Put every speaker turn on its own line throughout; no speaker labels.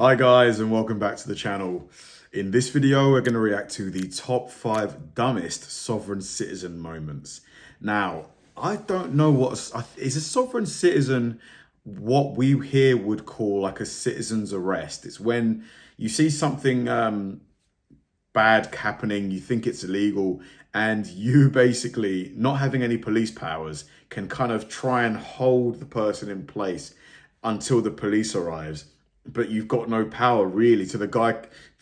Hi guys, and welcome back to the channel. In this video, we're going to react to the top 5 dumbest sovereign citizen moments. Now, I don't know is a sovereign citizen what we here would call like a citizen's arrest. It's when you see something bad happening, you think it's illegal, and you basically, not having any police powers, can kind of try and hold the person in place until the police arrives. But you've got no power really, so the guy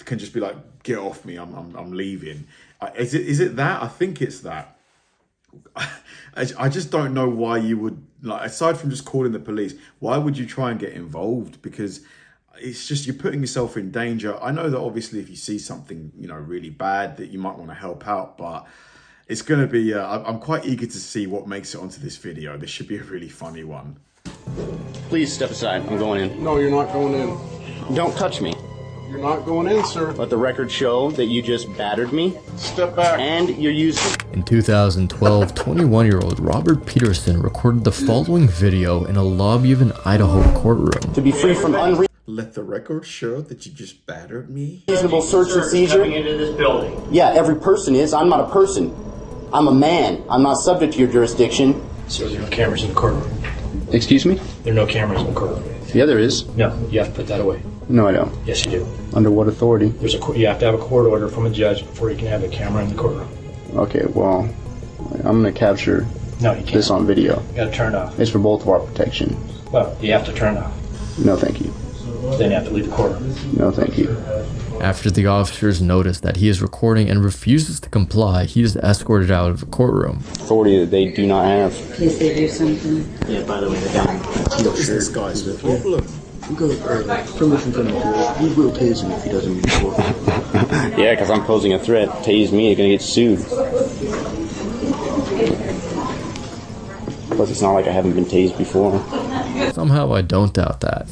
can just be like, "Get off me! I'm leaving." Is it that? I think it's that. I just don't know why you would, like, aside from just calling the police, why would you try and get involved? Because it's just, you're putting yourself in danger. I know that obviously if you see something, you know, really bad, that you might want to help out, but it's going to be, I'm quite eager to see what makes it onto this video. This should be a really funny one.
Please step aside. I'm going in.
No, you're not going in.
Don't touch me.
You're not going in, sir.
Let the record show that you just battered me.
Step back.
And you're using...
In 2012, 21-year-old Robert Peterson recorded the following video in a lobby of an Idaho courtroom.
To be free from
Let the record show that you just battered me.
unreasonable search and seizure.
Into this building.
Yeah, every person is. I'm not a person. I'm a man. I'm not subject to your jurisdiction.
So there are no cameras in the courtroom.
Excuse me?
There are no cameras in the courtroom.
Yeah, there is.
No, you have to put that away.
No, I don't.
Yes, you do.
Under what authority?
You have to have a court order from a judge before you can have a camera in the courtroom.
Okay, well, I'm going to capture
No, you can't.
this on video.
You gotta turn it off.
It's for both of our protection.
Well, you have to turn it off.
No, thank you.
Then you have to leave the courtroom.
No, thank you.
After the officers notice that he is recording and refuses to comply, he is escorted out of the courtroom.
Authority that they do not have.
In case they do something.
Yeah, by the way, the guy.
This guy's the problem.
We got permission from the court. We will tase him if he doesn't report.
Yeah, because I'm posing a threat. Tase me, you're going to get sued. Plus, it's not like I haven't been tased before.
Somehow I don't doubt that.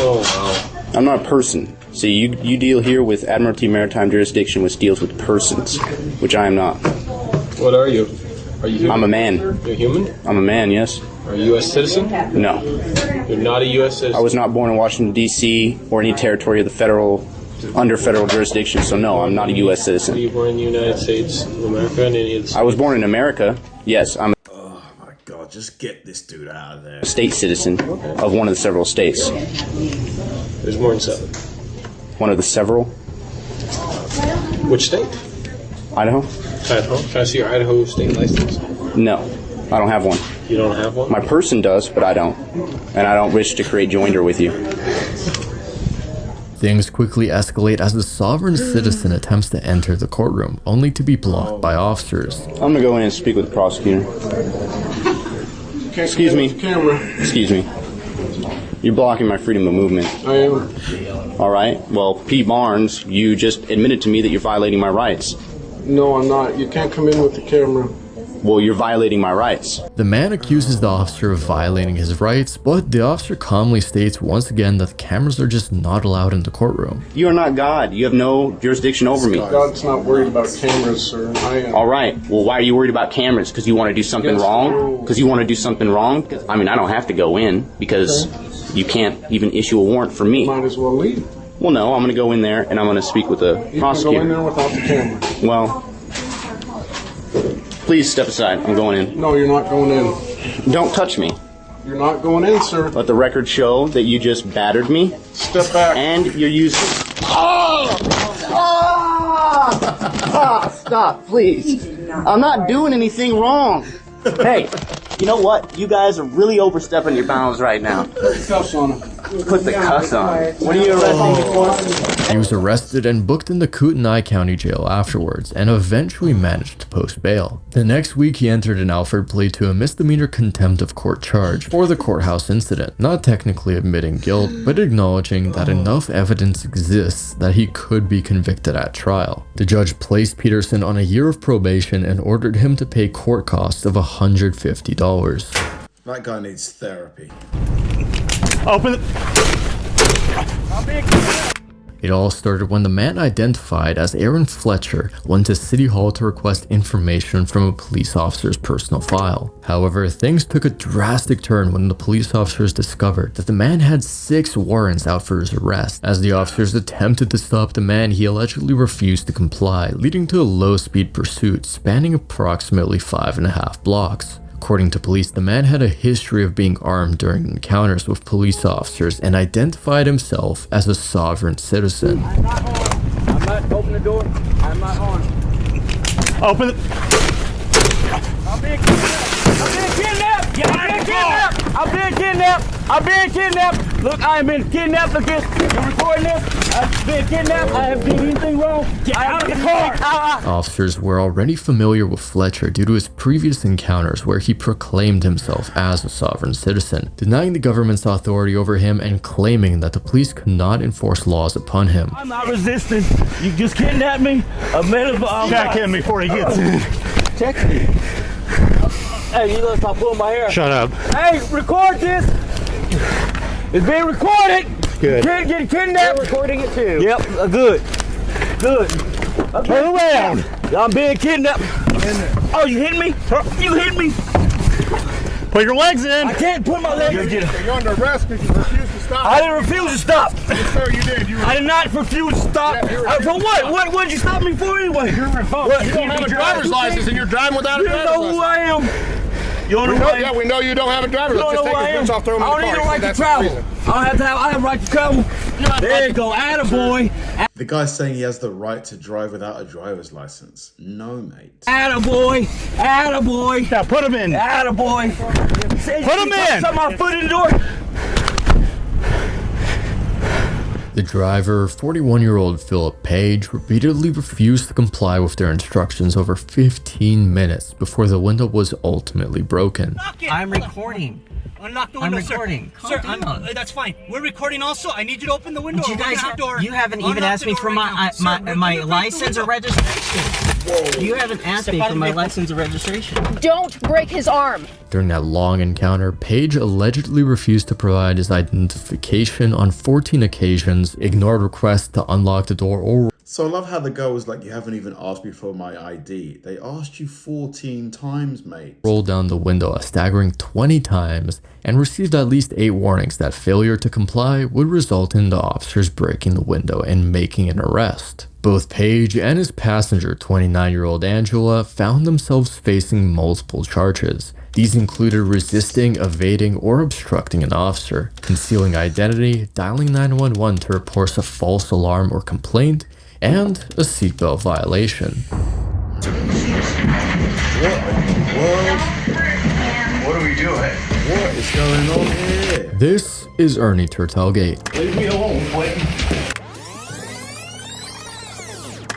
Oh, wow.
I'm not a person. See, you deal here with Admiralty Maritime Jurisdiction, which deals with persons, which I am not.
What are you? Are you human?
I'm a man.
You're human?
I'm a man, yes.
Are you a U.S. citizen?
No.
You're not a U.S. citizen?
I was not born in Washington, D.C., or any territory of the under federal jurisdiction, so no, I'm not a U.S.
Were
citizen.
you born in the United States of America and any of the states?
I was born in America, yes. I'm
Oh my God, just get this dude out of there.
a state citizen of one of the several states.
There's more than 7.
One of the several?
Which state?
Idaho?
Idaho. Can I see your Idaho state license?
No, I don't have one.
You don't have one?
My person does, but I don't. And I don't wish to create joinder with you.
Things quickly escalate as the sovereign citizen attempts to enter the courtroom, only to be blocked by officers.
I'm going to go in and speak with the prosecutor. Excuse me.
Camera.
Excuse me. You're blocking my freedom of movement.
I am.
All right. Well, P. Barnes, you just admitted to me that you're violating my rights.
No, I'm not. You can't come in with the camera.
Well, you're violating my rights.
The man accuses the officer of violating his rights, but the officer calmly states once again that the cameras are just not allowed in the courtroom.
You are not God. You have no jurisdiction over me.
God's not worried about cameras, sir. I am.
All right. Well, why are you worried about cameras? Because you want to do something wrong? Because you want to do something wrong? I mean, I don't have to go in because you can't even issue a warrant for me.
Might as well leave.
Well, no, I'm going to go in there and I'm going to speak with the
You can go in
prosecutor.
there without the camera.
Well, please step aside. I'm going in.
No, you're not going in.
Don't touch me.
You're not going in, sir.
Let the record show that you just battered me.
Step back.
And you're using... Stop, please. I'm not doing anything wrong. Hey, you know what? You guys are really overstepping your bounds right now.
Cuffs on him.
Put the cuffs on. What are you arresting me for?
He was arrested and booked in the Kootenai County Jail afterwards, and eventually managed to post bail. The next week, he entered an Alford plea to a misdemeanor contempt of court charge for the courthouse incident, not technically admitting guilt, but acknowledging that enough evidence exists that he could be convicted at trial. The judge placed Peterson on a year of probation and ordered him to pay court costs of $150.
That guy needs therapy.
Open the...
It all started when the man identified as Aaron Fletcher went to City Hall to request information from a police officer's personal file. However, things took a drastic turn when the police officers discovered that the man had 6 warrants out for his arrest. As the officers attempted to stop the man, he allegedly refused to comply, leading to a low-speed pursuit spanning approximately 5.5 blocks. According to police, the man had a history of being armed during encounters with police officers and identified himself as a sovereign citizen.
I'm not open the door. I'm not on.
Open it.
I'm being kidnapped. I'm being kidnapped. I'm being kidnapped. Look, I have been kidnapped. Look at this. You're recording this. I've been kidnapped. I haven't done anything wrong. Get out of the car.
Officers were already familiar with Fletcher due to his previous encounters where he proclaimed himself as a sovereign citizen, denying the government's authority over him and claiming that the police could not enforce laws upon him.
I'm not resisting. You just kidnapped me.
Check him before he gets in.
Check me. Hey, you gotta stop pulling my hair.
Shut up.
Hey, record this. It's being recorded.
Good.
Kid getting kidnapped.
They're recording it too.
Yep, good.
Turn around.
I'm being kidnapped. Oh, you hit me? You hit me?
Put your legs in.
I can't put my legs in.
You're under arrest because you refused to stop.
I didn't refuse to stop.
Yes, sir, you did.
I did not refuse to stop. For what? What did you stop me for anyway? You're revoked.
You don't have a driver's license and you're driving without a
You
driver's
know who
license.
I am. You don't know who I am.
Yeah, we know you don't have a driver's
You don't
license.
know who I am.
Off, throw him in
I don't
the
need
car.
a right to
That's the
travel.
reason.
I have a right to travel. There you go, attaboy.
The guy's saying he has the right to drive without a driver's license. No, mate.
Attaboy. Attaboy.
Now put him in.
Attaboy.
Put him in.
Shut my foot in the door.
The driver, 41-year-old Philip Page, repeatedly refused to comply with their instructions over 15 minutes before the window was ultimately broken.
I'm recording.
Unlock the
I'm
window,
recording.
sir.
Calm down.
That's fine. We're recording also. I need you to open the window.
You guys,
door.
you haven't even
Unlock
asked
the
me
door
for
right now. Sir, we're
my
gonna break
license
the
or
window.
registration. You haven't asked
Step
me
out
for
of the
my
vehicle.
license or registration.
Don't break his arm.
During that long encounter, Page allegedly refused to provide his identification on 14 occasions, ignored requests to unlock the door, or
So I love how the girl was like, you haven't even asked me for my ID. They asked you 14 times, mate.
rolled down the window a staggering 20 times and received at least 8 warnings that failure to comply would result in the officers breaking the window and making an arrest. Both Page and his passenger, 29-year-old Angela, found themselves facing multiple charges. These included resisting, evading, or obstructing an officer, concealing identity, dialing 911 to report a false alarm or complaint, and a seatbelt violation.
What are we doing?
What is going on here?
This is Ernie Turtelgate.
Leave me alone, Clayton.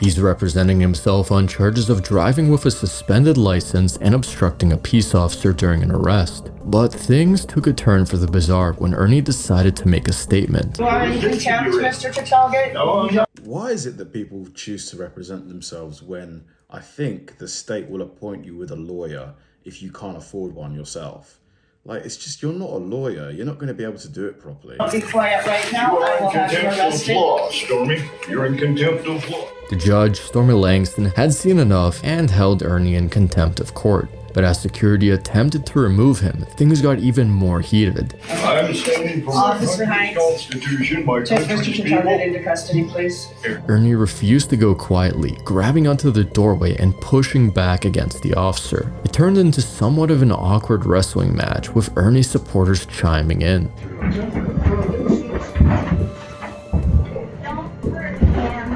He's representing himself on charges of driving with a suspended license and obstructing a peace officer during an arrest. But things took a turn for the bizarre when Ernie decided to make a statement.
You are in contempt, Mr. Turtelgate?
No.
Why is it that people choose to represent themselves when I think the state will appoint you with a lawyer if you can't afford one yourself? Like, it's just, you're not a lawyer. You're not going to be able to do it properly.
Be quiet right now. I will have you arrested.
Stormy. You're in contempt of law.
The judge, Stormy Langston, had seen enough and held Ernie in contempt of court. But as security attempted to remove him, things got even more heated.
I'm standing for
Officer
my
Hines.
Constitution, my
Take Mr.
country's
Turtelgate
people.
into custody, please.
Ernie refused to go quietly, grabbing onto the doorway and pushing back against the officer. It turned into somewhat of an awkward wrestling match, with Ernie's supporters chiming in.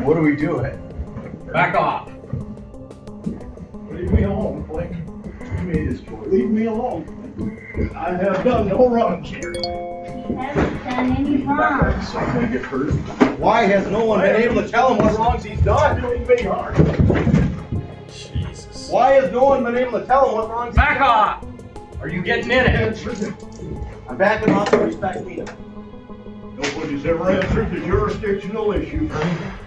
What are we doing?
Back off.
Leave me alone, Clayton. You made this choice. Leave me alone. I have done no wrong here.
Hasn't done any harm.
So I'm gonna get hurt.
Why has no one been able to tell him what wrongs he's done?
Jesus.
Why has no one been able to tell him what wrongs he's done? Back off! Are you getting in it? I'm backing off to respect me.
Nobody's ever answered the jurisdictional issue.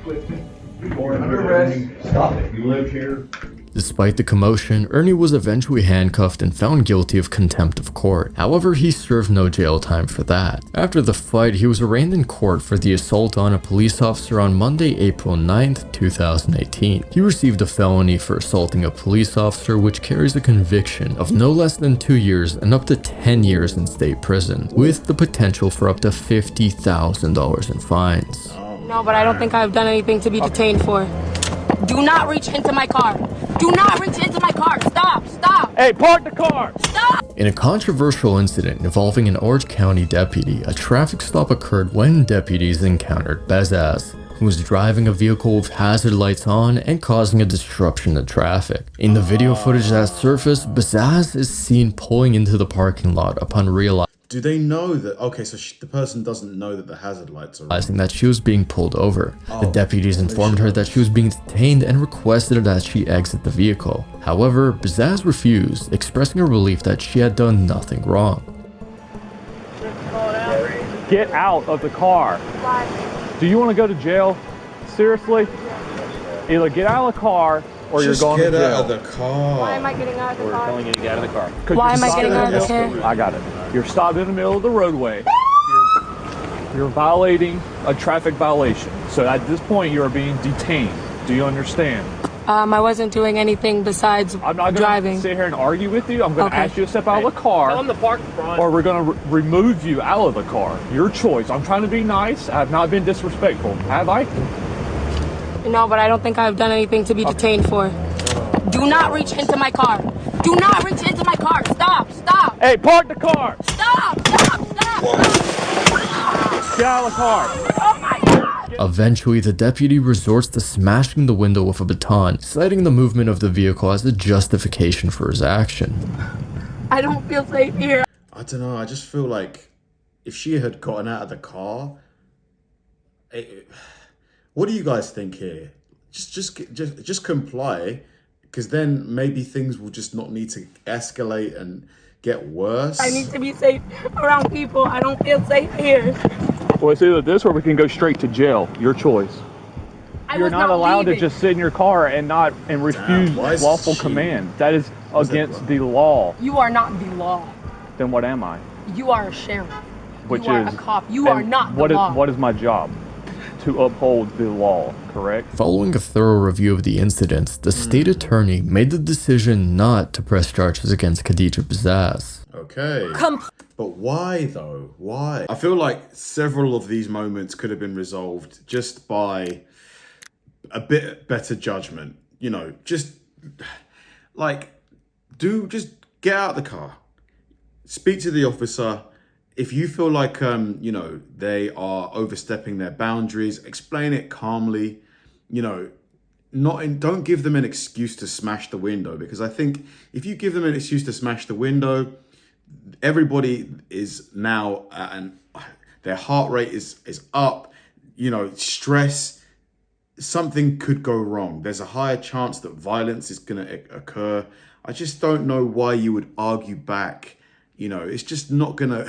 Clifton,
You're under arrest. Stop it.
You live here.
Despite the commotion, Ernie was eventually handcuffed and found guilty of contempt of court. However, he served no jail time for that. After the fight, he was arraigned in court for the assault on a police officer on Monday, April 9th, 2018. He received a felony for assaulting a police officer, which carries a conviction of no less than 2 years and up to 10 years in state prison, with the potential for up to $50,000 in fines.
No, but I don't think I've done anything to be detained for. Do not reach into my car. Do not reach into my car. Stop, stop.
Hey, park the car.
Stop.
In a controversial incident involving an Orange County deputy, a traffic stop occurred when deputies encountered Bezaz, who was driving a vehicle with hazard lights on and causing a disruption to traffic. In the video footage that surfaced, Bezaz is seen pulling into the parking lot upon realizing
Do they know that? Okay, so the person doesn't know that the hazard lights are on.
that she was being pulled over. The deputies informed her that she was being detained and requested that she exit the vehicle. However, Bezaz refused, expressing her belief that she had done nothing wrong.
Get out of the car.
Why?
Do you want to go to jail? Seriously? Either get out of the car or
Just
you're going to
get
jail.
out of the car.
Why am I getting out of the car?
you to get out of the car.
Why am I getting out of the car?
I got it. You're stopped in the middle of the roadway. You're violating a traffic violation. So at this point, you are being detained. Do you understand?
I wasn't doing anything besides
I'm not going
driving.
to sit here and argue with you. I'm going to
Okay.
ask you to step out of the car.
Tell them to park in front.
Or we're going to remove you out of the car. Your choice. I'm trying to be nice. I have not been disrespectful. Have I?
No, but I don't think I've done anything to be detained for. Do not reach into my car. Do not reach into my car. Stop, stop.
Hey, park the car.
Stop, stop, stop.
Get out of the car.
Oh my God.
Eventually, the deputy resorts to smashing the window with a baton, citing the movement of the vehicle as a justification for his action.
I don't feel safe here.
I don't know. I just feel like if she had gotten out of the car, what do you guys think here? Just comply, because then maybe things will just not need to escalate and get worse.
I need to be safe around people. I don't feel safe here.
Well, it's either this or we can go straight to jail. Your choice. You're not allowed to just sit in your car and refuse lawful command. That is against the law.
You are not the law.
Then what am I?
You are a sheriff.
Which
you are
is
a cop. You are not the law.
What is my job? To uphold the law, correct?
Following a thorough review of the incidents, the state attorney made the decision not to press charges against Khadija Bezaz.
Okay. But why though? Why? I feel like several of these moments could have been resolved just by a bit better judgment. You know, just get out of the car. Speak to the officer. If you feel like, they are overstepping their boundaries, explain it calmly, don't give them an excuse to smash the window, because I think if you give them an excuse to smash the window, everybody is now, and their heart rate is up, stress, something could go wrong. There's a higher chance that violence is going to occur. I just don't know why you would argue back. It's just not gonna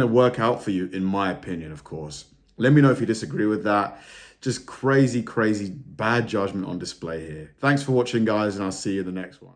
work out for you, in my opinion, of course. Let me know if you disagree with that. Just crazy, bad judgment on display here. Thanks for watching, guys, and I'll see you in the next one.